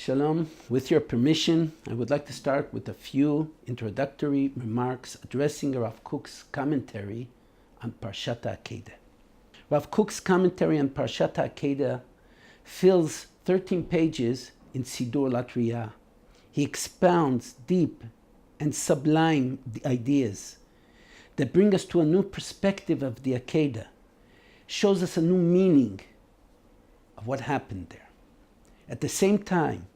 Shalom. With your permission, I would like to start with a few introductory remarks addressing Rav Kook's commentary on Parshat Akedah. Rav Kook's commentary on Parshat Akedah fills 13 pages in Sidur Latriya. He expounds deep and sublime ideas that bring us to a new perspective of the Akedah, shows us a new meaning of what happened there. At the same time,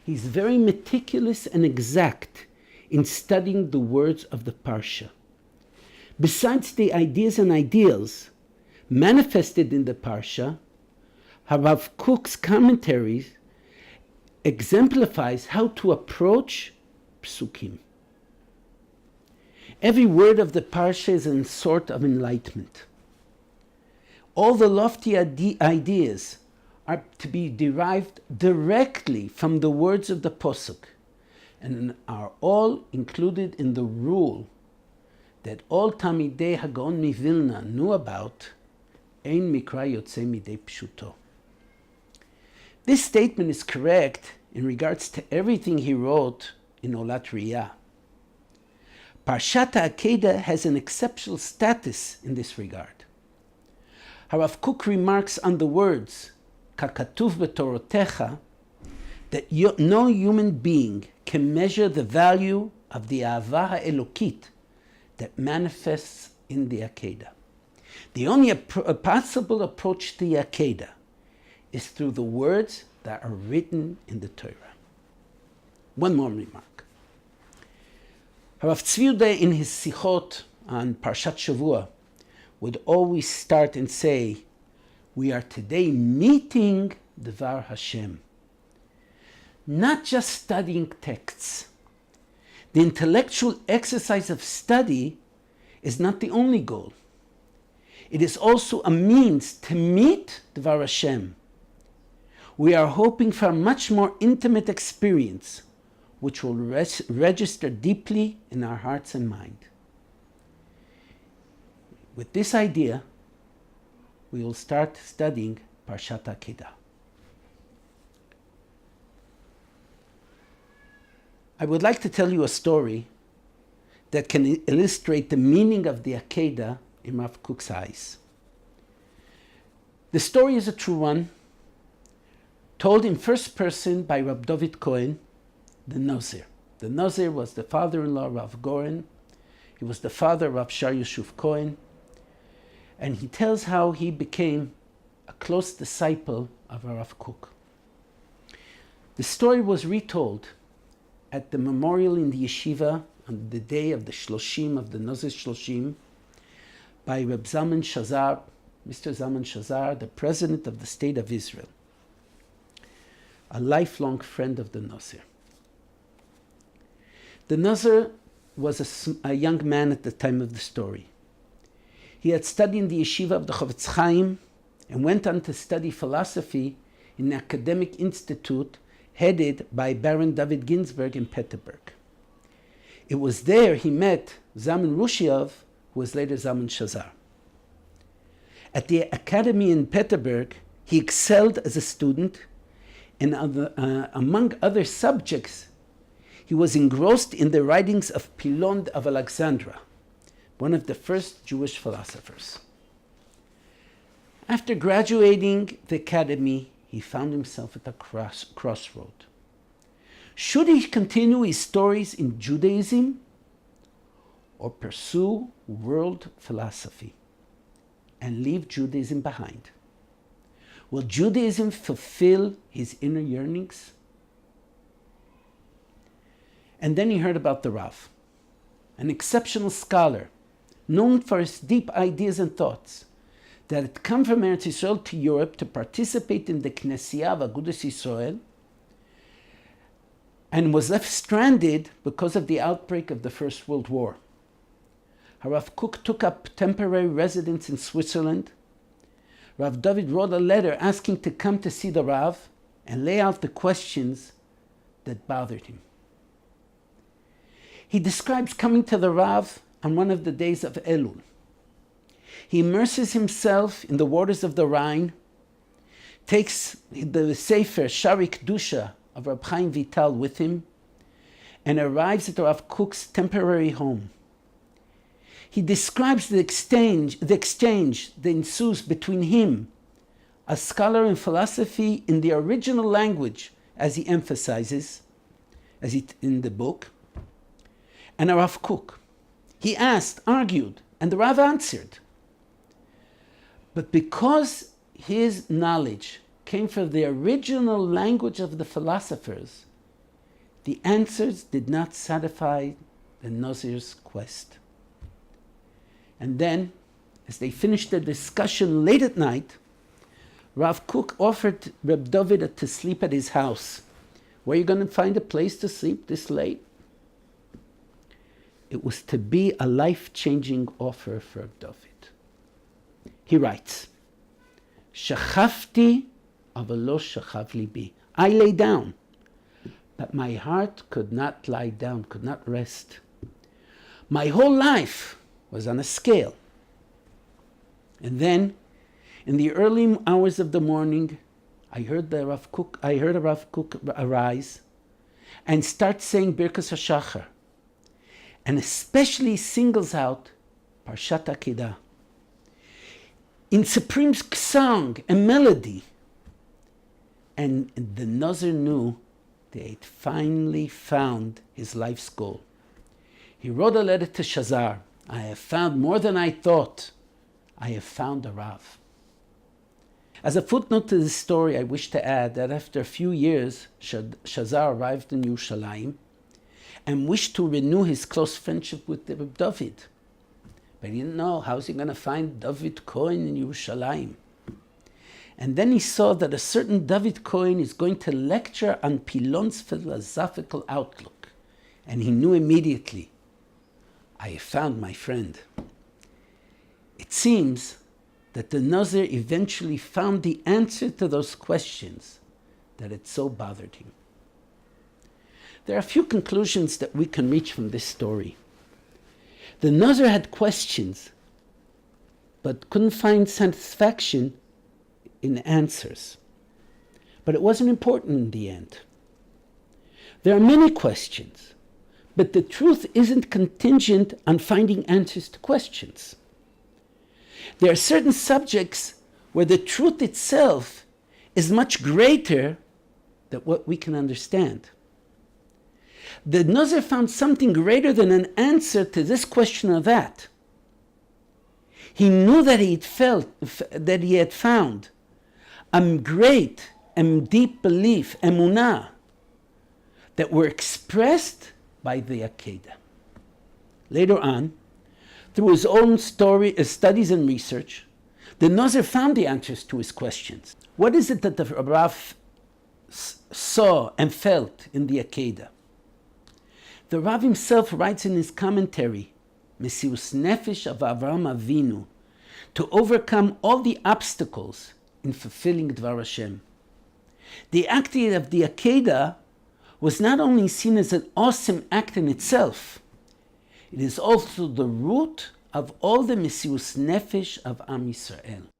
he's very meticulous and exact in studying the words of the Parsha. Besides the ideas and ideals manifested in the Parsha, Rav Kook's commentaries exemplifies how to approach psukim. Every word of the Parsha is a sort of enlightenment. All the lofty ideas are to be derived directly from the words of the Posuk and are all included in the rule that all Talmidei Hagaon Mivilna knew about, Ein Mikra Yotzei Midei Pshuto. This statement is correct in regards to everything he wrote in Olat Riyah. Parshat Akedah has an exceptional status in this regard. Harav Kook remarks on the words Kakatuv B'Torotecha that no human being can measure the value of the Ahava Ha'elokit that manifests in the Akedah. The only possible approach to the Akedah is through the words that are written in the Torah. One more remark. Rav Tzvi Yehuda in his Sichot on Parshat Shavua would always start and say, we are today meeting Devar Hashem. Not just studying texts. The intellectual exercise of study is not the only goal. It is also a means to meet Devar Hashem. We are hoping for a much more intimate experience, which will register deeply in our hearts and mind. With this idea, we will start studying Parshat Akedah. I would like to tell you a story that can illustrate the meaning of the Akedah in Rav Kook's eyes. The story is a true one, told in first person by Rab David Cohen, the Nazir. The Nazir was the father-in-law of Rav Goren. He was the father of Rav Shar Yusuf Cohen. And he tells how he became a close disciple of Rav Kook. The story was retold at the memorial in the Yeshiva on the day of the Shloshim, of the Nazir Shloshim, by Reb Zalman Shazar, Mr. Zalman Shazar, the president of the State of Israel, a lifelong friend of the Nazir. The Nazir was a young man at the time of the story. He had studied in the yeshiva of the Chofetz Chaim and went on to study philosophy in an academic institute headed by Baron David Ginsburg in Peterburg. It was there he met Zalman Rushiov, who was later Zalman Shazar. At the academy in Peterburg, he excelled as a student, and among other subjects, he was engrossed in the writings of Pilon of Alexandria, one of the first Jewish philosophers. After graduating the academy, he found himself at a crossroad. Should he continue his stories in Judaism or pursue world philosophy and leave Judaism behind? Will Judaism fulfill his inner yearnings? And then he heard about the Rav, an exceptional scholar, known for his deep ideas and thoughts, that had come from Eretz Yisrael to Europe to participate in the Knessia of Agudas Yisrael, and was left stranded because of the outbreak of the First World War. Rav Kook took up temporary residence in Switzerland. Rav David wrote a letter asking to come to see the Rav and lay out the questions that bothered him. He describes coming to the Rav on one of the days of Elul. He immerses himself in the waters of the Rhine, takes the Sefer Shari Kedusha of Reb Chaim Vital with him and arrives at Rav Kook's temporary home. He describes the exchange that ensues between him, a scholar in philosophy in the original language, as he emphasizes, in the book, and a Rav Kook. He asked, argued, and the Rav answered. But because his knowledge came from the original language of the philosophers, the answers did not satisfy the Nazir's quest. And then, as they finished their discussion late at night, Rav Kook offered Reb David to sleep at his house. Where are you going to find a place to sleep this late? It was to be a life-changing offer for Reb David. He writes, Shachavti, aber lo shachav libi. I lay down, but my heart could not lie down, could not rest. My whole life was on a scale. And then, in the early hours of the morning, I heard a Rav Kook arise and start saying Birkas HaShachar, and especially singles out Parshat Akedah in supreme song and melody. And the Nazir knew they had finally found his life's goal. He wrote a letter to Shazar. I have found more than I thought. I have found a Rav. As a footnote to this story, I wish to add that after a few years, Shazar arrived in Yerushalayim and wished to renew his close friendship with David. But he didn't know how is he going to find David Cohen in Yerushalayim. And then he saw that a certain David Cohen is going to lecture on Pilon's philosophical outlook. And he knew immediately, I have found my friend. It seems that the Nazir eventually found the answer to those questions that had so bothered him. There are a few conclusions that we can reach from this story. The Nazir had questions, but couldn't find satisfaction in answers. But it wasn't important in the end. There are many questions, but the truth isn't contingent on finding answers to questions. There are certain subjects where the truth itself is much greater than what we can understand. The Nazir found something greater than an answer to this question or that. He knew that he had found a great and deep belief, emunah, that were expressed by the Akedah. Later on, through his own studies and research, the Nazir found the answers to his questions. What is it that the Rav saw and felt in the Akedah? The Rav himself writes in his commentary, Mesius Nefesh of Avraham Avinu, to overcome all the obstacles in fulfilling Dvar Hashem. The act of the Akedah was not only seen as an awesome act in itself, it is also the root of all the Mesius Nefesh of Am Yisrael.